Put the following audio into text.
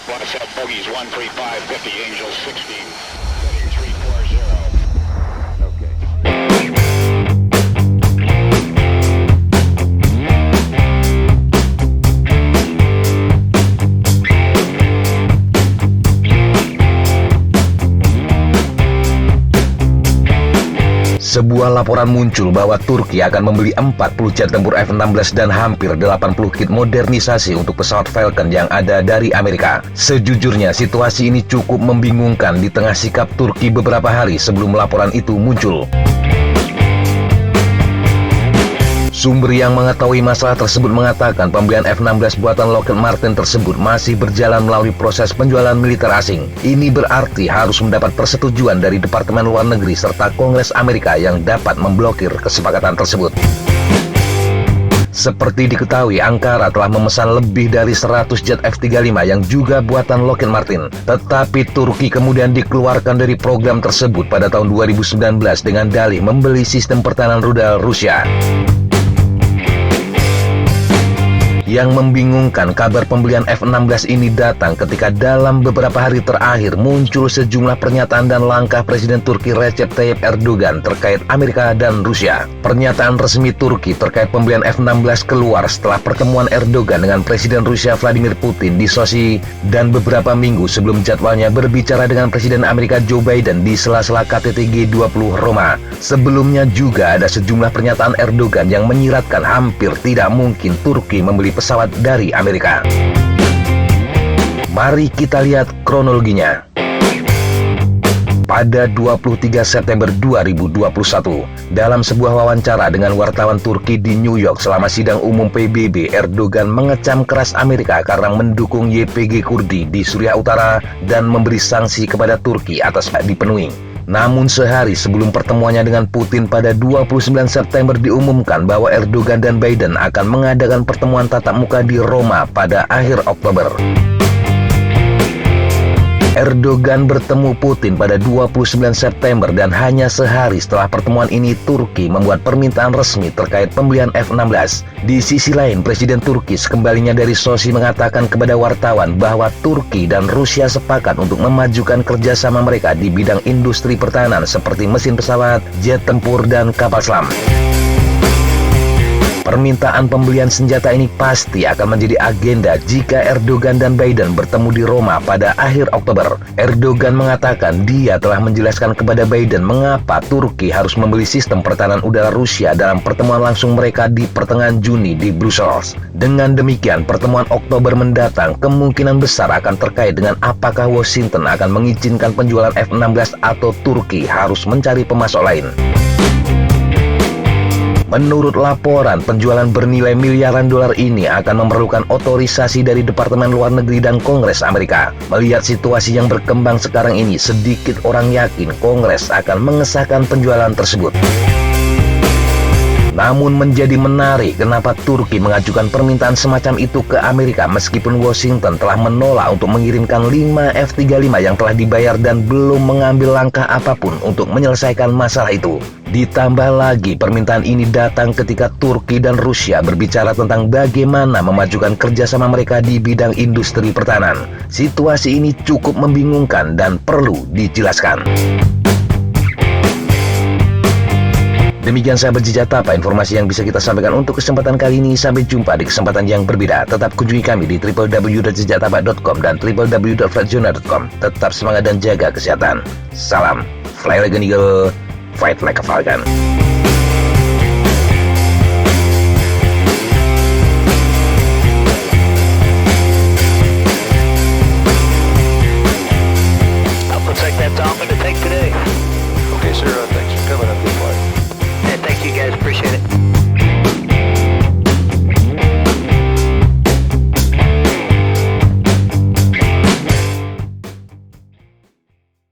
Watch out, bogeys 135, 50, Angels 16, heading 340. Okay. Sebuah laporan muncul bahwa Turki akan membeli 40 jet tempur F-16 dan hampir 80 kit modernisasi untuk pesawat Falcon yang ada dari Amerika. Sejujurnya, situasi ini cukup membingungkan di tengah sikap Turki beberapa hari sebelum laporan itu muncul. Sumber yang mengetahui masalah tersebut mengatakan pembelian F-16 buatan Lockheed Martin tersebut masih berjalan melalui proses penjualan militer asing. Ini berarti harus mendapat persetujuan dari Departemen Luar Negeri serta Kongres Amerika yang dapat memblokir kesepakatan tersebut. Seperti diketahui, Ankara telah memesan lebih dari 100 jet F-35 yang juga buatan Lockheed Martin. Tetapi Turki kemudian dikeluarkan dari program tersebut pada tahun 2019 dengan dalih membeli sistem pertahanan rudal Rusia. Yang membingungkan, kabar pembelian F-16 ini datang ketika dalam beberapa hari terakhir muncul sejumlah pernyataan dan langkah Presiden Turki Recep Tayyip Erdogan terkait Amerika dan Rusia. Pernyataan resmi Turki terkait pembelian F-16 keluar setelah pertemuan Erdogan dengan Presiden Rusia Vladimir Putin di Sochi dan beberapa minggu sebelum jadwalnya berbicara dengan Presiden Amerika Joe Biden di sela-sela KTT G20 Roma. Sebelumnya juga ada sejumlah pernyataan Erdogan yang menyiratkan hampir tidak mungkin Turki membeli pesawat dari Amerika. Mari kita lihat kronologinya. Pada 23 September 2021, dalam sebuah wawancara dengan wartawan Turki di New York selama sidang umum PBB, Erdogan mengecam keras Amerika karena mendukung YPG Kurdi di Suriah Utara dan memberi sanksi kepada Turki atas tak dipenuhi. Namun sehari sebelum pertemuannya dengan Putin pada 29 September diumumkan bahwa Erdogan dan Biden akan mengadakan pertemuan tatap muka di Roma pada akhir Oktober. Erdogan bertemu Putin pada 29 September dan hanya sehari setelah pertemuan ini Turki membuat permintaan resmi terkait pembelian F-16. Di sisi lain, Presiden Turki sekembalinya dari Sochi mengatakan kepada wartawan bahwa Turki dan Rusia sepakat untuk memajukan kerjasama mereka di bidang industri pertahanan seperti mesin pesawat, jet tempur, dan kapal selam. Permintaan pembelian senjata ini pasti akan menjadi agenda jika Erdogan dan Biden bertemu di Roma pada akhir Oktober. Erdogan mengatakan dia telah menjelaskan kepada Biden mengapa Turki harus membeli sistem pertahanan udara Rusia dalam pertemuan langsung mereka di pertengahan Juni di Brussels. Dengan demikian, pertemuan Oktober mendatang kemungkinan besar akan terkait dengan apakah Washington akan mengizinkan penjualan F-16 atau Turki harus mencari pemasok lain. Menurut laporan, penjualan bernilai miliaran dolar ini akan memerlukan otorisasi dari Departemen Luar Negeri dan Kongres Amerika. Melihat situasi yang berkembang sekarang ini, sedikit orang yakin Kongres akan mengesahkan penjualan tersebut. Namun menjadi menarik kenapa Turki mengajukan permintaan semacam itu ke Amerika meskipun Washington telah menolak untuk mengirimkan 5 F-35 yang telah dibayar dan belum mengambil langkah apapun untuk menyelesaikan masalah itu. Ditambah lagi, permintaan ini datang ketika Turki dan Rusia berbicara tentang bagaimana memajukan kerjasama mereka di bidang industri pertahanan. Situasi ini cukup membingungkan dan perlu dijelaskan. Demikian sahabat Jejak Tapa, informasi yang bisa kita sampaikan untuk kesempatan kali ini. Sampai jumpa di kesempatan yang berbeda. Tetap kunjungi kami di www.jejaktapa.com dan www.flightjournal.com. Tetap semangat dan jaga kesehatan. Salam, fly like an eagle, fight like a falcon.